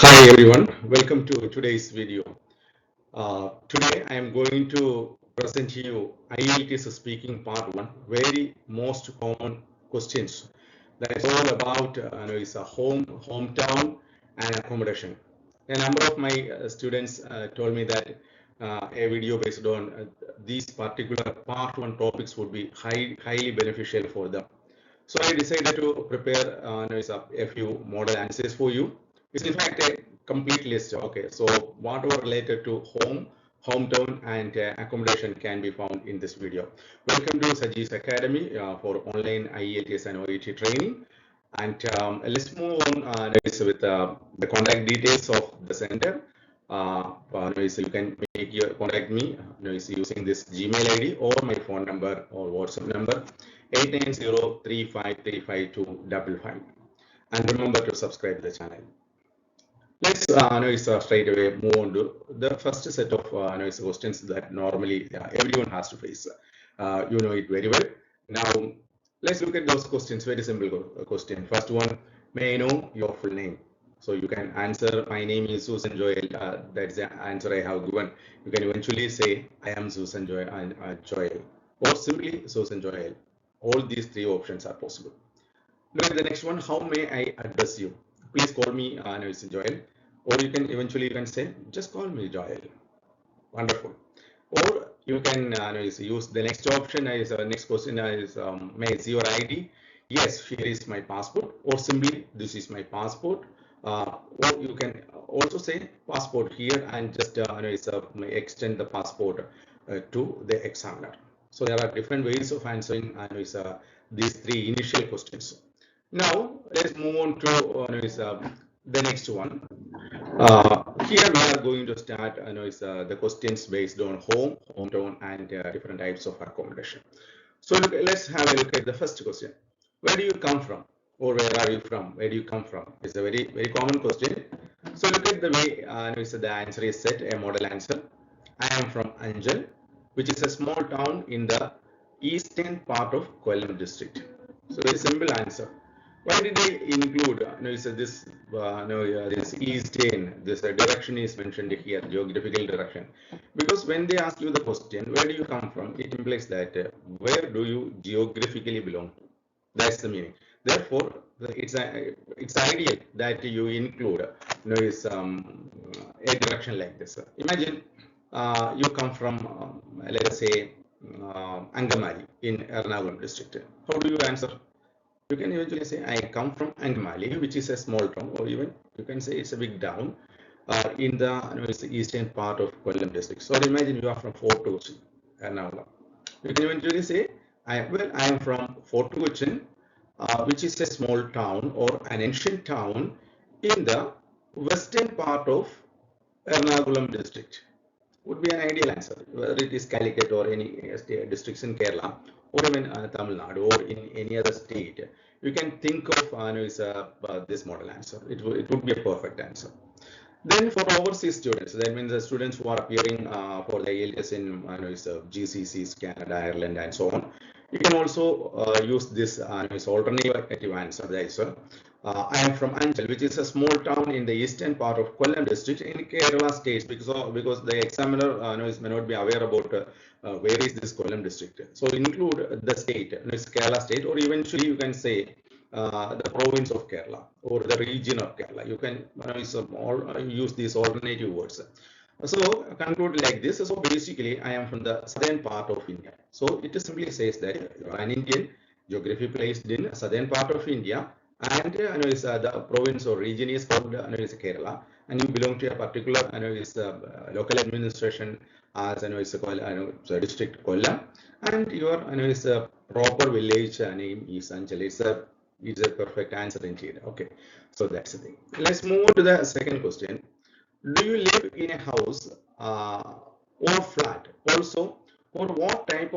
Hi everyone, welcome to today's video. Today I am going to present to you IELTS speaking part 1, very most common questions. That is all about is a hometown and accommodation. A number of my students told me that a video based on these particular part 1 topics would be highly beneficial for them. So I decided to prepare a few model answers for you. It's in fact a complete list. Okay, so whatever related to hometown, and accommodation can be found in this video. Welcome to SAJI'S Academy for online IELTS and OET training. And let's move on with the contact details of the center. So you can contact me using this Gmail ID or my phone number or WhatsApp number 890-3535255. And remember to subscribe to the channel. Let's straight away move on to the first set of questions that normally everyone has to face. You know it very well. Now let's look at those questions. Very simple question. First one, may I know your full name? So you can answer, my name is Susan Joel. That's the answer I have given. You can eventually say, I am Susan Joel, or simply Susan Joel. All these three options are possible. Look at the next one. How may I address you? Please call me Joel, or you can say, just call me Joel. Wonderful. Or you can use the next option is next question is may I see your ID? Yes, here is my passport, or simply this is my passport. Or you can also say passport here and just extend the passport to the examiner. So there are different ways of answering these three initial questions. Now let's move on to the next one. Here we are going to start the questions based on hometown, and different types of accommodation. So let's have a look at the first question. Where do you come from? Or where are you from? Where do you come from? It's a very common question. So look at the way the answer is set, a model answer. I am from Anjal, which is a small town in the eastern part of Kollam district. So very simple answer. Why did they include this eastern? This direction is mentioned here, geographical direction, because when they ask you the question, where do you come from, it implies that where do you geographically belong to? That's the meaning. Therefore, it's ideal that you include a direction like this. Imagine you come from let us say Angamali in Ernakulam district. How do you answer? You can eventually say, I come from Angamali, which is a small town, or even you can say it's a big town in the eastern part of Kollam district. So imagine you are from Fort Cochin, Ernakulam. You can eventually say, I am from Fort Cochin, which is a small town or an ancient town in the western part of Ernakulam district. Would be an ideal answer, whether it is Calicut or any districts in Kerala, or even Tamil Nadu, or in any other state. You can think of this model answer. It would be a perfect answer. Then for overseas students, that means the students who are appearing for the IELTS in GCCs, Canada, Ireland, and so on. You can also use this alternative answer. That is, I am from Anjal, which is a small town in the eastern part of Kollam district in Kerala state, because the examiner may not be aware about where is this Kollam district. So include the state, it's Kerala state, or eventually you can say the province of Kerala or the region of Kerala. You can use these alternative words. So conclude like this. So basically, I am from the southern part of India. So it simply says that you are an Indian, geography placed in southern part of India, and the province or region is called Kerala, and you belong to a particular local administration as district Kollam, and your proper village name is Anjali. It's a perfect answer indeed. Okay, so that's the thing. Let's move on to the second question. Do you live in a house or flat? Also, or what kind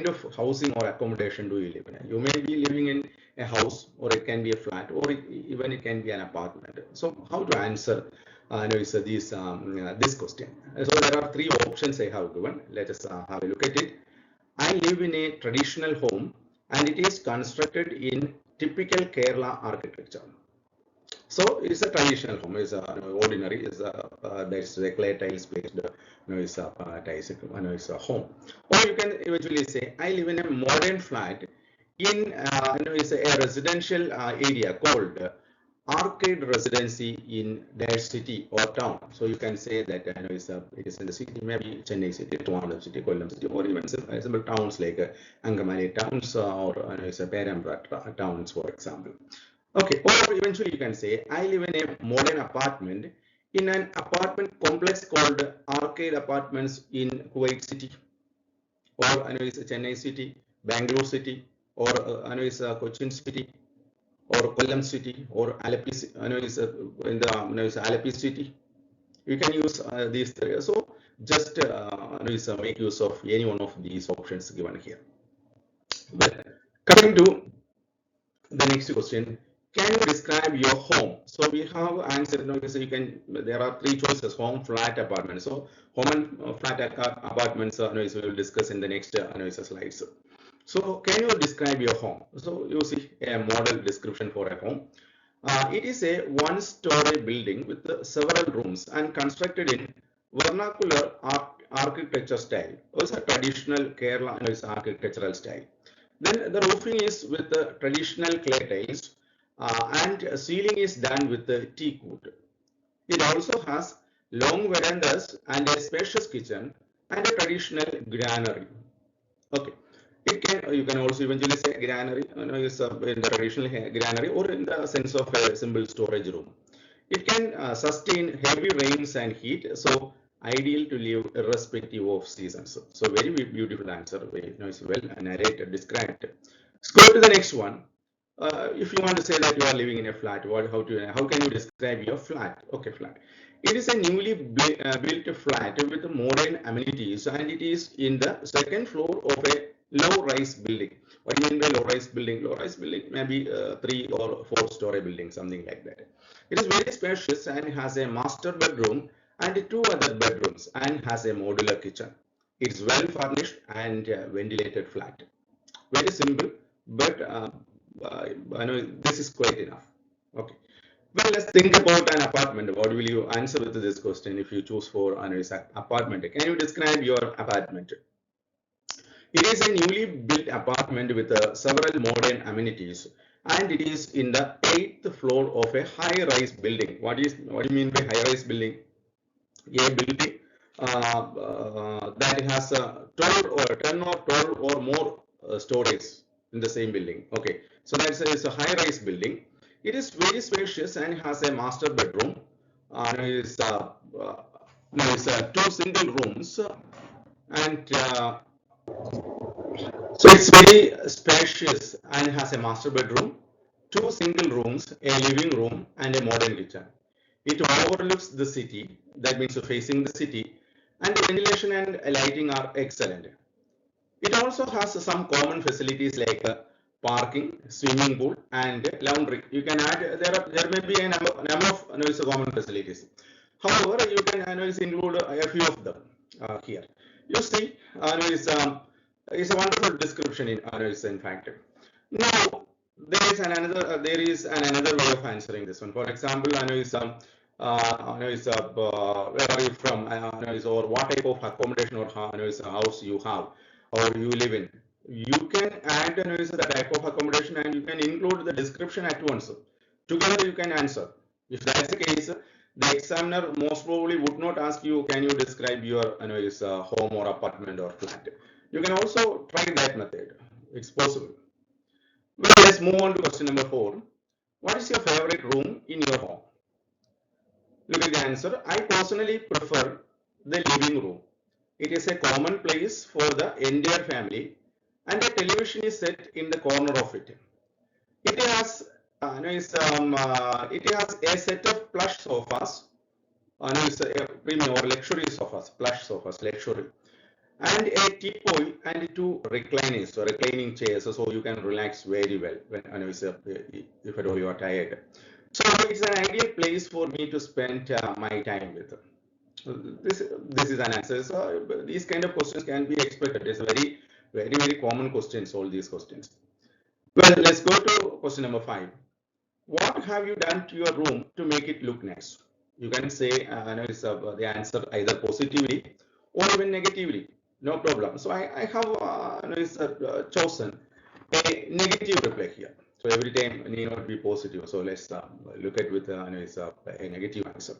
of housing or accommodation do you live in? You may be living in a house, or it can be a flat, or even it can be an apartment. So how to answer this question? So there are three options I have given. Let us have a look at it. I live in a traditional home, and it is constructed in typical Kerala architecture. So it's a traditional home. It's a ordinary. It's a there's a clay tiles based. It's a it's a home. Or you can eventually say I live in a modern flat in it's a residential area called arcade residency in their city or town. So you can say that it is in the city, maybe Chennai city, Trivandrum city, Kollam city, or even simple towns like Angamali towns or it's a Perambra towns, for example. Okay, or eventually you can say I live in a modern apartment in an apartment complex called Arcade Apartments in Kuwait City, or it's Chennai City, Bangalore City, or it's Cochin City, or Kollam City, or Alleppey, it's in the it's Alleppey City. You can use these three. So just make use of any one of these options given here. Well, coming to the next question, can you describe your home? So we have answered, so you can, there are three choices: home, flat, apartment. So home and flat apartments we will discuss in the next slides. So can you describe your home? So you see a model description for a home. It is a one-story building with several rooms and constructed in vernacular architecture style. Also traditional Kerala architectural style. Then the roofing is with the traditional clay tiles and ceiling is done with the teak wood. It also has long verandas and a spacious kitchen and a traditional granary. Okay. You can also eventually say granary is in the traditional granary or in the sense of a simple storage room. It can sustain heavy rains and heat, so ideal to live irrespective of seasons. So very beautiful answer, very well narrated, described. Let's go to the next one. If you want to say that you are living in a flat, how can you describe your flat? Okay, flat. It is a newly built flat with modern amenities, and it is in the second floor of a low-rise building. What do you mean by low-rise building? Low-rise building maybe 3 or 4-story building, something like that. It is very spacious and has a master bedroom and 2 other bedrooms and has a modular kitchen. It's well furnished and ventilated flat. Very simple, but I know this is quite enough. Okay. Well, let's think about an apartment. What will you answer with this question if you choose for an apartment? Can you describe your apartment? It is a newly built apartment with several modern amenities, and it is in the 8th floor of a high-rise building. What do you mean by high-rise building? A building that has 12 or 10 or 12 or more stories in the same building. Okay, so it's a high-rise building. It is very spacious and has a master bedroom. It's 2 single rooms and so it's very spacious and has a master bedroom, 2 single rooms, a living room, and a modern kitchen. It overlooks the city, that means facing the city, and the ventilation and lighting are excellent. It also has some common facilities like parking, swimming pool, and laundry. You can add, there may be a number of common facilities. However, you can include a few of them here. You see, it's a wonderful description in fact. Now, there is another way of answering this one. For example, where are you from? Or what type of accommodation or house you have or you live in. You can add the type of accommodation and you can include the description at once. Together you can answer. If that's the case, the examiner most probably would not ask you, can you describe your home or apartment or flat. You can also try that method. It's possible. Well, let's move on to question number 4. What is your favorite room in your home? Look at the answer. I personally prefer the living room. It is a common place for the entire family and a television is set in the corner of it. It has a set of plush sofas, premium or luxury sofas, plush sofas, luxury, and a teapot and 2 reclining chairs, so you can relax very well when if at all you are tired. So it's an ideal place for me to spend my time with. This is an answer. So these kind of questions can be expected. It's a very common questions. All these questions. Well, let's go to question number 5. What have you done to your room to make it look nice? You can say the answer either positively or even negatively. No problem. So I have chosen a negative reply here. So every time need not be positive. So let's look at with a negative answer.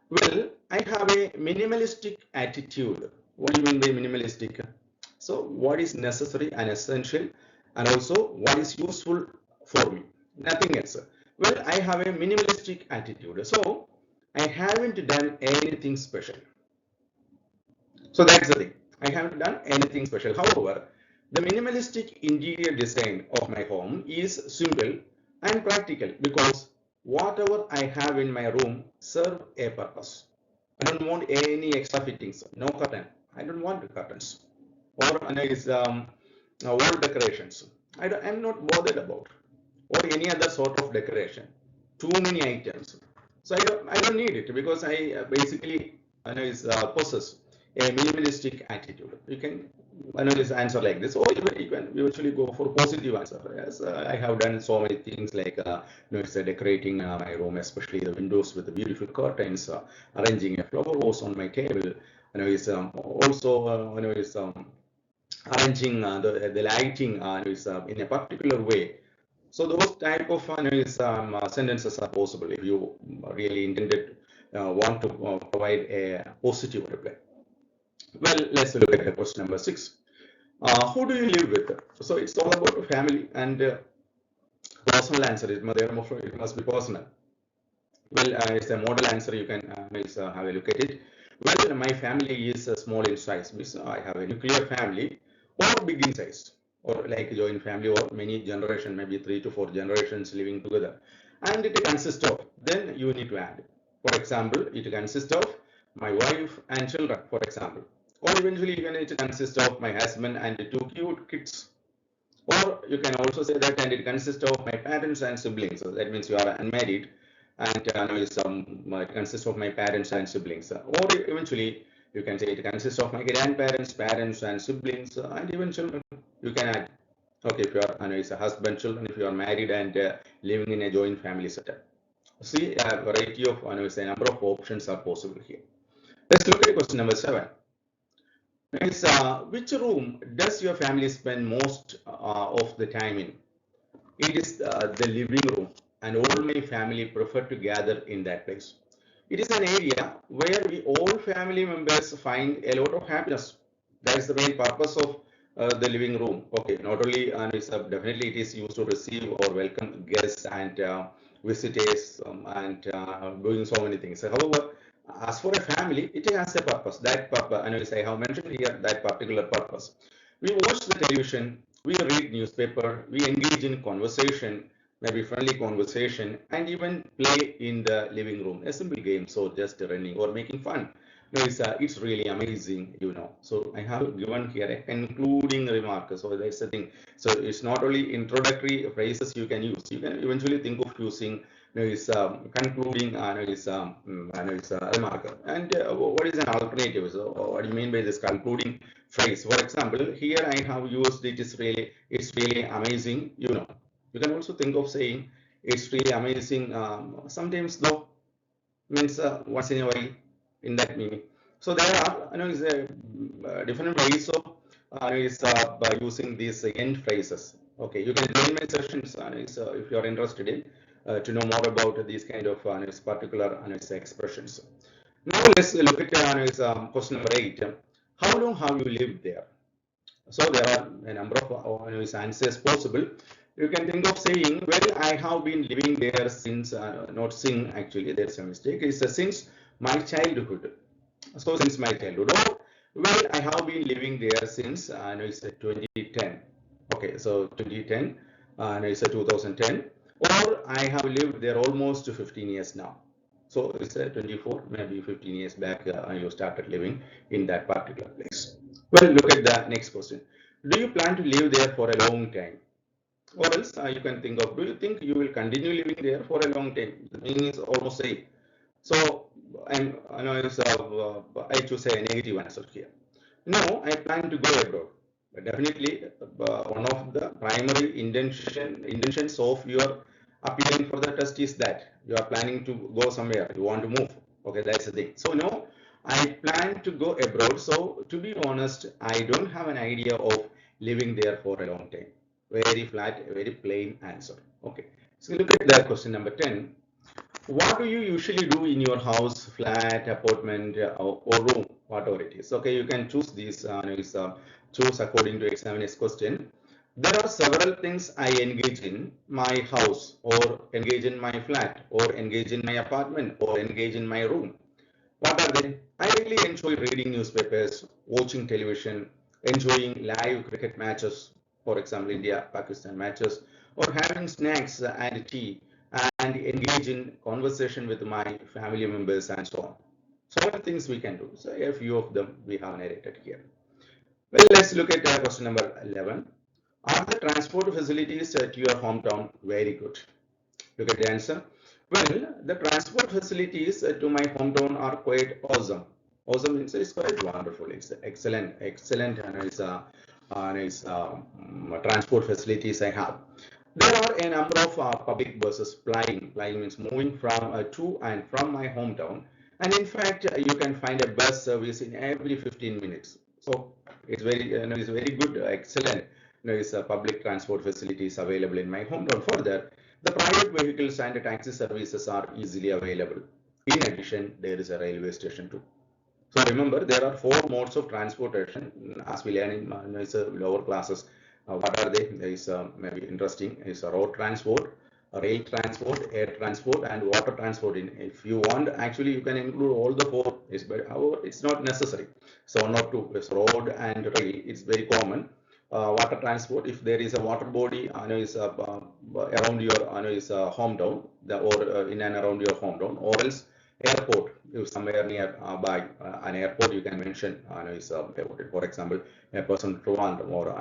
Well, I have a minimalistic attitude. What do you mean by minimalistic? So what is necessary and essential, and also what is useful for me? Nothing else. Well, I have a minimalistic attitude. So I haven't done anything special. So that's the thing. I haven't done anything special. However, the minimalistic interior design of my home is simple and practical because whatever I have in my room serve a purpose. I don't want any extra fittings, no curtain. I don't want curtains or wall decorations. I'm not bothered about or any other sort of decoration. Too many items. So I don't need it because I basically possess a minimalistic attitude. You can analyze answer like this, or even you can usually go for positive answer. Yes, I have done so many things like decorating my room, especially the windows with the beautiful curtains, arranging a flower vase on my table. Also arranging the lighting in a particular way. So those type of sentences are possible if you really intended want to provide a positive reply. Well, let's look at the question number 6. Who do you live with? So it's all about family and personal answer. It must be personal. Well, it's a model answer. You can have a look at it. Well, my family is small in size. Means I have a nuclear family or big in size, or like a joint family or many generation, maybe 3 to 4 generations living together. And it consists of, then you need to add. For example, it consists of my wife and children, for example. Or eventually even it consists of my husband and 2 cute kids. Or you can also say that and it consists of my parents and siblings. So that means you are unmarried and it consists of my parents and siblings. Or eventually you can say it consists of my grandparents, parents and siblings and even children. You can add. Okay, if you are it's a husband, children, if you are married and living in a joint family setup. See, a variety of a number of options are possible here. Let's look at question number 7. It's, which room does your family spend most of the time in? It is the living room, and all my family prefer to gather in that place. It is an area where we all family members find a lot of happiness. That is the main purpose of the living room. Okay, not only definitely it is used to receive or welcome guests and visitors and doing so many things. However, as for a family, it has a purpose. That purpose, I have mentioned here that particular purpose. We watch the television, we read newspaper, we engage in conversation, maybe friendly conversation, and even play in the living room. A simple game, so just running or making fun. It's really amazing, So I have given here a concluding remark. So that's the thing. So it's not only introductory phrases you can use. You can eventually think of using concluding remark. And what is an alternative? So what do you mean by this concluding phrase? For example, here I have used it's really amazing. You can also think of saying it's really amazing. Sometimes though means once in a while in that meaning. So there are different ways of by using these end phrases. Okay, you can join my sessions if you are interested in to know more about these kind of particular expressions. Now let's look at question number 8. How long have you lived there? So there are a number of answers possible. You can think of saying, well, I have been living there since, not since actually, there's a mistake. It's since my childhood. So since my childhood. Or, well, I have been living there since, it's 2010. Okay, so 2010, it's 2010. Or I have lived there almost 15 years now. So it's 24, maybe 15 years back, you started living in that particular place. Well, look at the next question. Do you plan to live there for a long time? Or else you can think of, do you think you will continue living there for a long time? The meaning is almost same. So I choose a negative answer here. No, I plan to go abroad. But definitely, one of the primary intentions of your appearing for the test is that you are planning to go somewhere, you want to move. Okay, that's the thing. So no, I plan to go abroad. So to be honest, I don't have an idea of living there for a long time. Very flat, very plain answer. Okay. So look at the question number 10. What do you usually do in your house, flat, apartment, or room, whatever it is? Okay, you can choose these. Choose according to examiner's question. There are several things I engage in my house, or engage in my flat, or engage in my apartment, or engage in my room. What are they? I really enjoy reading newspapers, watching television, enjoying live cricket matches, for example, India-Pakistan matches, or having snacks and tea, and engage in conversation with my family members and so on. So many things we can do. So a few of them we have narrated here. Well, let's look at question number 11. Are the transport facilities to your hometown very good? Look at the answer. Well, the transport facilities to my hometown are quite awesome. Awesome means it's quite wonderful. It's excellent, excellent, and transport facilities I have. There are a number of public buses plying. Plying means moving from to and from my hometown. And in fact, you can find a bus service in every 15 minutes. So it's very good, excellent. Is public transport facilities available in my hometown. Further, the private vehicles and taxi services are easily available. In addition, there is a railway station too. So remember, there are four modes of transportation as we learn in lower classes. What are they? There is maybe interesting. Is road transport, rail transport, air transport, and water transport. If you want, actually, you can include all the four. It's not necessary. So one or two is road and rail. It's very common. Water transport. If there is a water body, around your hometown, or in and around your hometown, or else airport. If somewhere near by an airport, you can mention for example, a person Trivandrum, or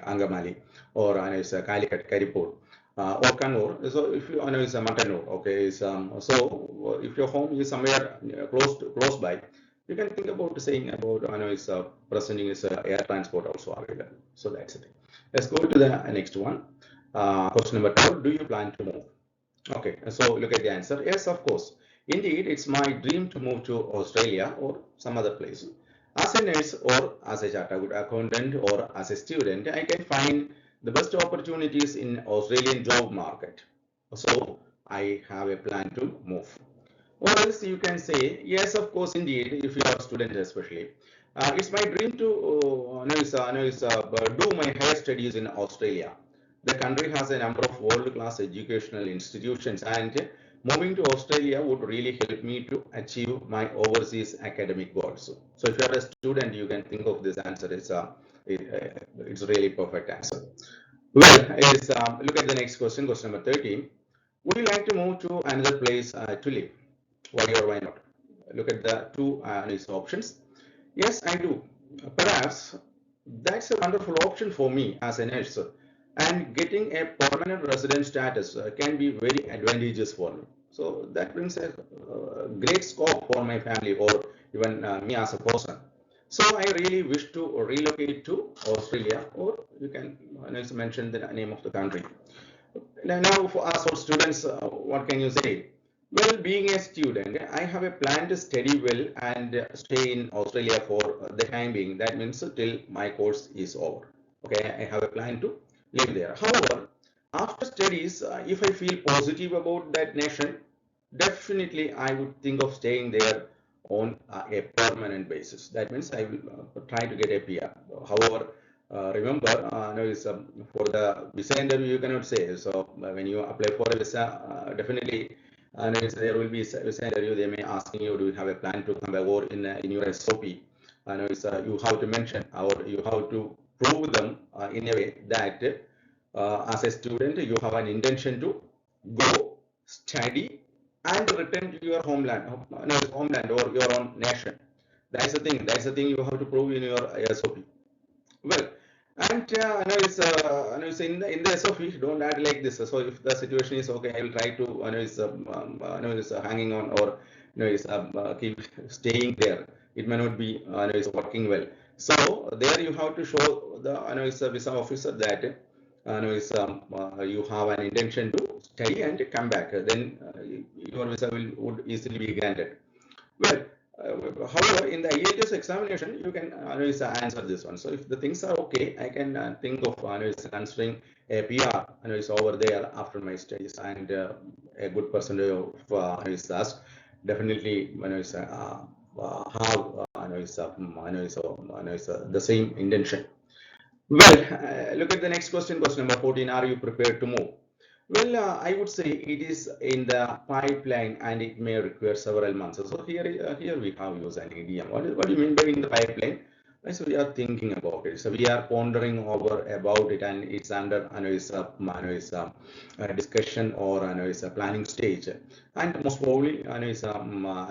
Angamali, or Calicut, Karipur, or Kannur. So if you is Matanur, okay, so if your home is somewhere close by, you can think about saying about presenting is air transport also available. So that's it. Let's go to the next one. Question number 12. Do you plan to move? Okay, so look at the answer. Yes, of course. Indeed, it's my dream to move to Australia or some other place. As a nurse, or as a chartered accountant, or as a student, I can find the best opportunities in Australian job market. So I have a plan to move. Or else you can say, yes, of course, indeed, if you are a student especially. It's my dream to do my higher studies in Australia. The country has a number of world-class educational institutions, and moving to Australia would really help me to achieve my overseas academic goals. So if you are a student, you can think of this answer. It's really perfect answer. Well, look at the next question, question number 13. Would you like to move to another place to live? Why or why not? Look at the two options. Yes, I do. Perhaps that's a wonderful option for me as a nurse, and getting a permanent resident status can be very advantageous for me. So that brings a great scope for my family, or even me as a person. So I really wish to relocate to Australia, or you can mention the name of the country. Now, for us or students, what can you say? Well, being a student, I have a plan to study well and stay in Australia for the time being. That means till my course is over. Okay, I have a plan to live there. However, after studies, if I feel positive about that nation, definitely I would think of staying there on a permanent basis. That means I will try to get a PR. However, remember, for the visa interview, you cannot say. So when you apply for a visa, definitely there will be visa interview. They may asking you, do you have a plan to come back, or in your SOP, you have to mention, or you have to prove them in a way that as a student you have an intention to go study and return to your homeland, or your own nation. That's the thing. That's the thing you have to prove in your SOP. Well, and in the SOP, don't add like this. So if the situation is okay, I will try to hanging on, or keep staying there. It may not be working well. So there you have to show the visa officer that you have an intention to study and come back, then your visa would easily be granted. Well, however, in the IELTS examination, you can answer this one. So if the things are okay, I can think of considering a PR over there after my studies, and a good percentage of us definitely have the same intention. Well, look at the next question, question number 14. Are you prepared to move? Well, I would say it is in the pipeline and it may require several months. So here we have used an idiom. What do you mean by in the pipeline? So we are thinking about it. So we are pondering over about it, and it's under discussion or planning stage. And most probably I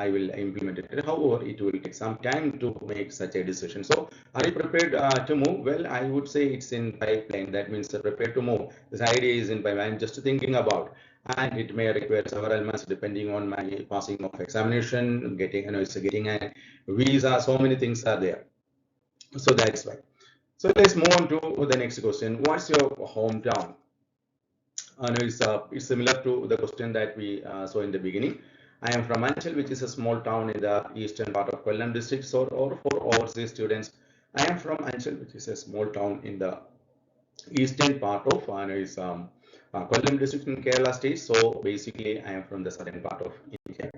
will implement it. However, it will take some time to make such a decision. So are you prepared to move? Well, I would say it's in pipeline. That means prepared to move. This idea is in pipeline. I'm just thinking about, and it may require several months depending on my passing of examination, getting getting a visa. So many things are there. So that's why. So let's move on to the next question. What's your hometown? It's similar to the question that we saw in the beginning. I am from Anchal, which is a small town in the eastern part of Kollam district. So, or for overseas students, I am from Anchal, which is a small town in the eastern part of Kollam district in Kerala state. So basically, I am from the southern part of India.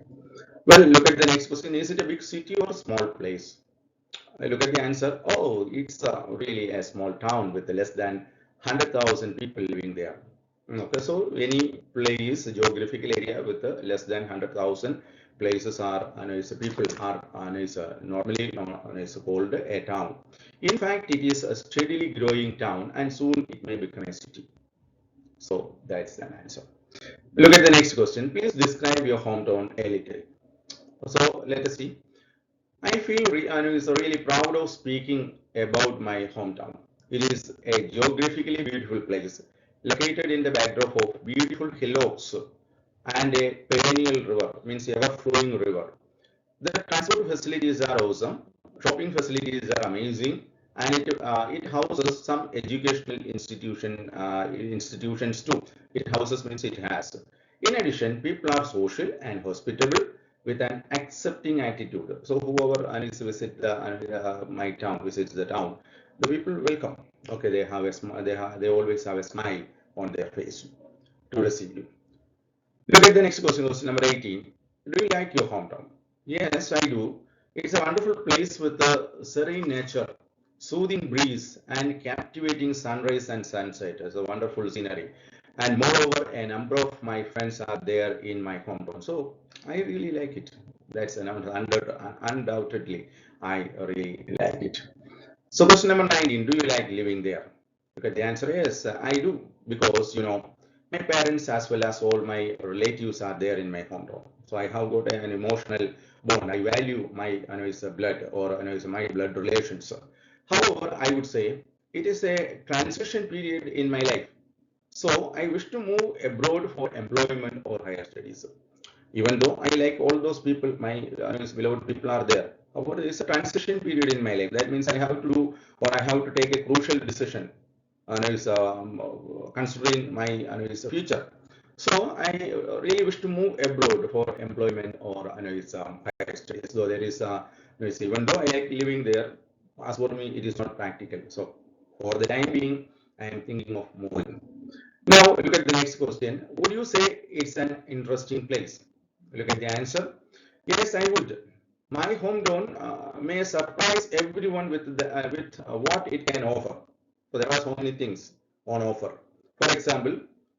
Well, look at the next question. Is it a big city or a small place? I look at the answer. Oh, it's really a small town with less than 100,000 people living there. Okay, so any place, geographical area with less than 100,000 places are, people are normally called a town. In fact, it is a steadily growing town, and soon it may become a city. So that's an answer. Look at the next question. Please describe your hometown a little. So let us see. I feel really proud of speaking about my hometown. It is a geographically beautiful place, located in the backdrop of beautiful hillocks and a perennial river, means ever-flowing river. The transport facilities are awesome, shopping facilities are amazing, and it houses some educational institutions too. It houses means it has. In addition, people are social and hospitable with an accepting attitude. So whoever needs to visit my town, visits the town, the people welcome. Okay, they have a they always have a smile on their face to receive you. Look at the next question, question number 18. Do you like your hometown? Yes, I do. It's a wonderful place with a serene nature, soothing breeze, and captivating sunrise and sunset. It's a wonderful scenery. And moreover, a number of my friends are there in my hometown. So I really like it. That's undoubtedly, I really like it. So question number 19, do you like living there? Okay, the answer is I do, because my parents as well as all my relatives are there in my hometown. So I have got an emotional bond. I value my blood or my blood relations. However, I would say it is a transition period in my life. So I wish to move abroad for employment or higher studies. Even though I like all those people, my beloved people are there. However, there is a transition period in my life. That means I have to do, or I have to take a crucial decision, considering my future. So I really wish to move abroad for employment or higher studies. So there is, even though I like living there, as for me, it is not practical. So for the time being, I am thinking of moving. Now look at the next question. Would you say it's an interesting place? Look at the answer. Yes, I would. My hometown may surprise everyone with what it can offer. So there are so many things on offer. For example,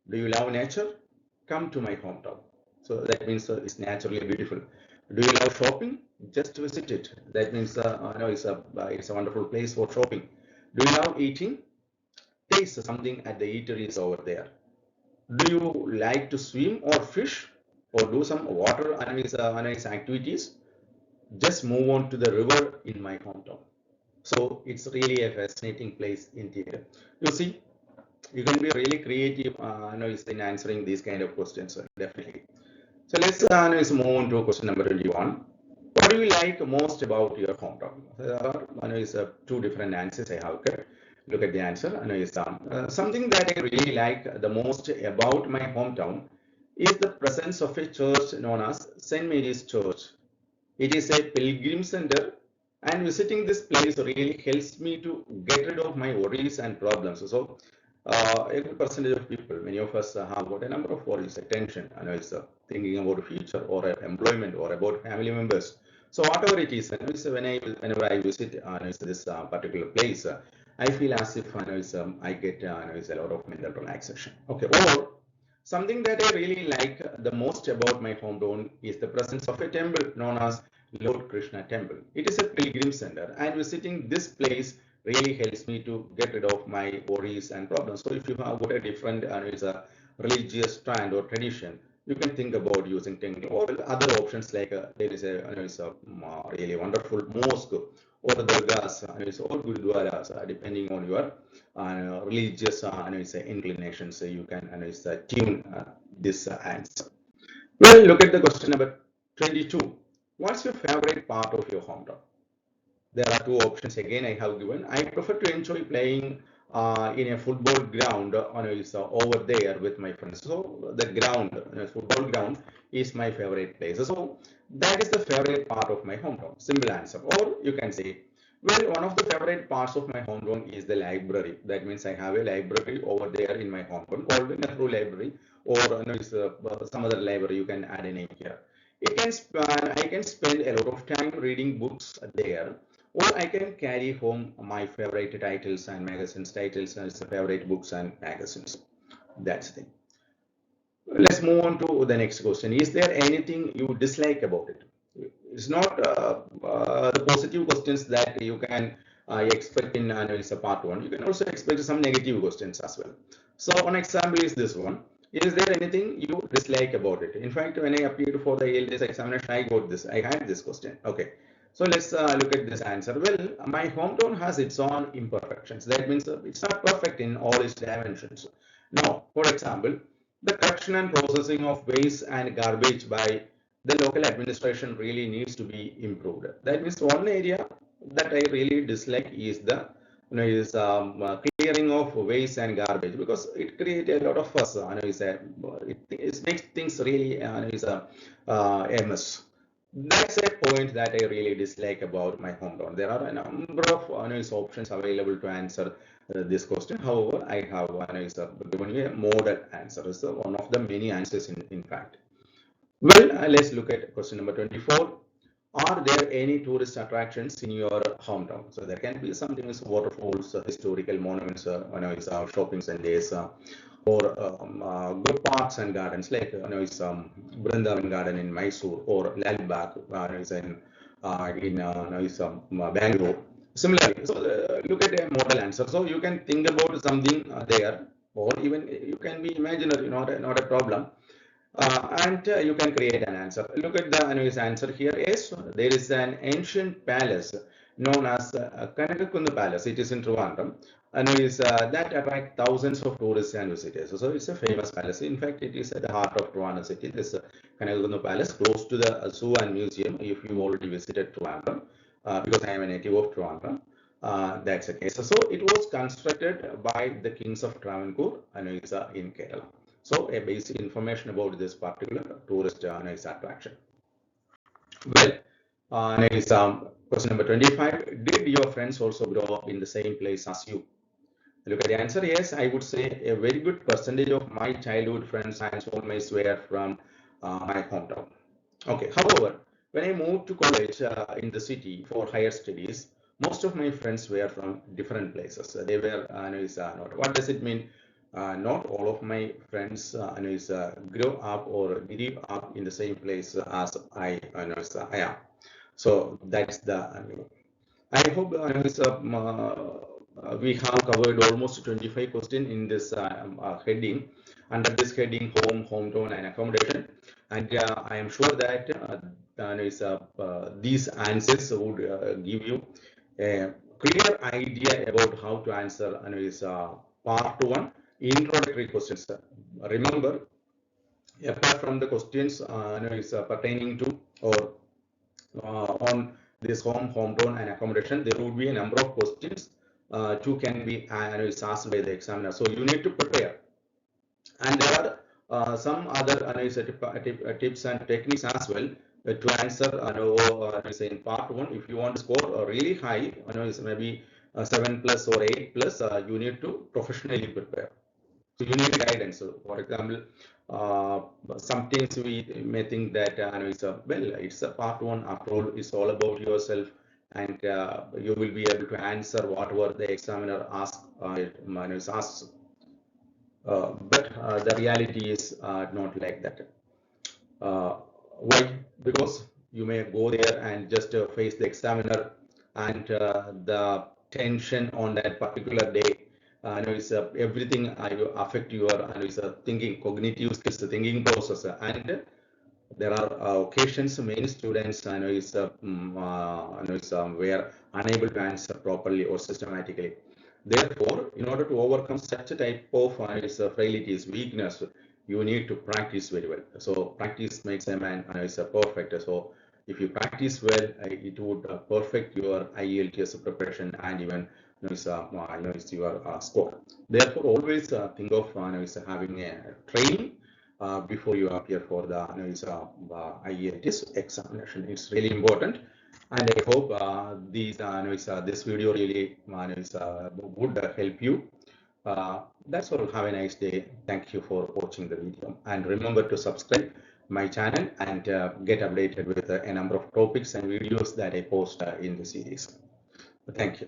do you love nature? Come to my hometown. So that means it's beautiful. Do you love shopping? Just visit it. That means it's a wonderful place for shopping. Do you love eating? Taste something at the eateries over there. Do you like to swim or fish or do some water activities? Just move on to the river in my hometown. So it's really a fascinating place indeed. You see, you can be really creative in answering these kind of questions, definitely. So let's move on to question number 21. What do you like most about your hometown? There are two different answers I have. Okay? look at the answer. Something that I really like the most about my hometown is the presence of a church known as St. Mary's Church. It is a pilgrim center, and visiting this place really helps me to get rid of my worries and problems. So, a good percentage of people, many of us have got a number of worries, tension, thinking about the future or employment or about family members. So, whatever it is, whenever I visit this particular place, I feel as if I get a lot of mental relaxation. Okay, or something that I really like the most about my hometown is the presence of a temple known as Lord Krishna Temple. It is a pilgrim center, and visiting this place really helps me to get rid of my worries and problems. So, if you have got a different religious strand or tradition, you can think about using temple or other options like there is a really wonderful mosque or the durgas or gurudwaras, depending on your religious inclinations. So you can tune this answer. Well, look at the question number 22. What's your favorite part of your hometown? There are two options again I have given. I prefer to enjoy playing in a football ground over there with my friends. So the ground, football ground is my favorite place. So that is the favorite part of my hometown. Simple answer. Or you can say, well, one of the favorite parts of my hometown is the library. That means I have a library over there in my hometown called the Nehru Library, or some other library. You can add a name here. I can spend a lot of time reading books there, or I can carry home my favorite titles and magazines, titles as favorite books and magazines. That's the thing. Let's move on to the next question. Is there anything you dislike about it? It's not the positive questions that you can expect in part one. You can also expect some negative questions as well. So one example is this one. Is there anything you dislike about it? In fact, when I appeared for the IELTS examination, I had this question. Okay. So let's look at this answer. Well, my hometown has its own imperfections. That means it's not perfect in all its dimensions. Now, for example, the collection and processing of waste and garbage by the local administration really needs to be improved. That means one area that I really dislike is the clearing of waste and garbage, because it creates a lot of fuss. It makes things really a mess. That's a point that I really dislike about my hometown. There are a number of options available to answer this question. However, I have given you a model answer. So one of the many answers in fact. Well, let's look at question number 24. Are there any tourist attractions in your hometown? So there can be something as waterfalls, historical monuments, shopping centers, or good parks and gardens like Brindavan Garden in Mysore, or Lal Bagh in Bangalore. Similarly, so look at a model answer. So you can think about something there, or even you can be imaginary, not a problem. And you can create an answer. Look at the answer here. Yes, there is an ancient palace known as Kanakakunda Palace. It is in Trivandrum, and that attracts thousands of tourists and visitors. So it's a famous palace. In fact, it is at the heart of Trivandrum city. This Kanakakunda Palace, close to the zoo and museum. If you already visited Trivandrum, because I am a native of Trivandrum, that's the case. So it was constructed by the kings of Travancore and is in Kerala. So a basic information about this particular tourist attraction. Well, question number 25. Did your friends also grow up in the same place as you? Look at the answer. Yes, I would say a very good percentage of my childhood friends and soulmates were from my hometown. Okay. However, when I moved to college in the city for higher studies, most of my friends were from different places. They were not. What does it mean? Not all of my friends grow up or grew up in the same place as I am. So that's the I hope we have covered almost 25 questions in this heading. Under this heading, home, hometown, and accommodation. And I am sure that these answers would give you a clear idea about how to answer part 1 introductory questions. Remember, apart from the questions pertaining to or on this home, hometown, and accommodation, there would be a number of questions two can be asked by the examiner. So you need to prepare. And there are some other tips and techniques as well to answer in part 1. If you want to score really high, maybe 7 plus or 8 plus, you need to professionally prepare. So you need guidance. So for example, sometimes we may think that it's a part 1. After all, it's all about yourself, and you will be able to answer whatever the examiner asks. But the reality is not like that. Why? Because you may go there and just face the examiner, and the tension on that particular day, everything affect your thinking, cognitive skills, the thinking process, and there are occasions many students were unable to answer properly or systematically. Therefore, in order to overcome such a type of frailties, weakness, you need to practice very well. So practice makes a man perfect. So if you practice well, it would perfect your IELTS preparation and even your score. Therefore, always think of having a training before you appear for the IELTS examination. It's really important, and I hope this video really would help you. That's all. Have a nice day. Thank you for watching the video, and remember to subscribe my channel and get updated with a number of topics and videos that I post in the series. Thank you.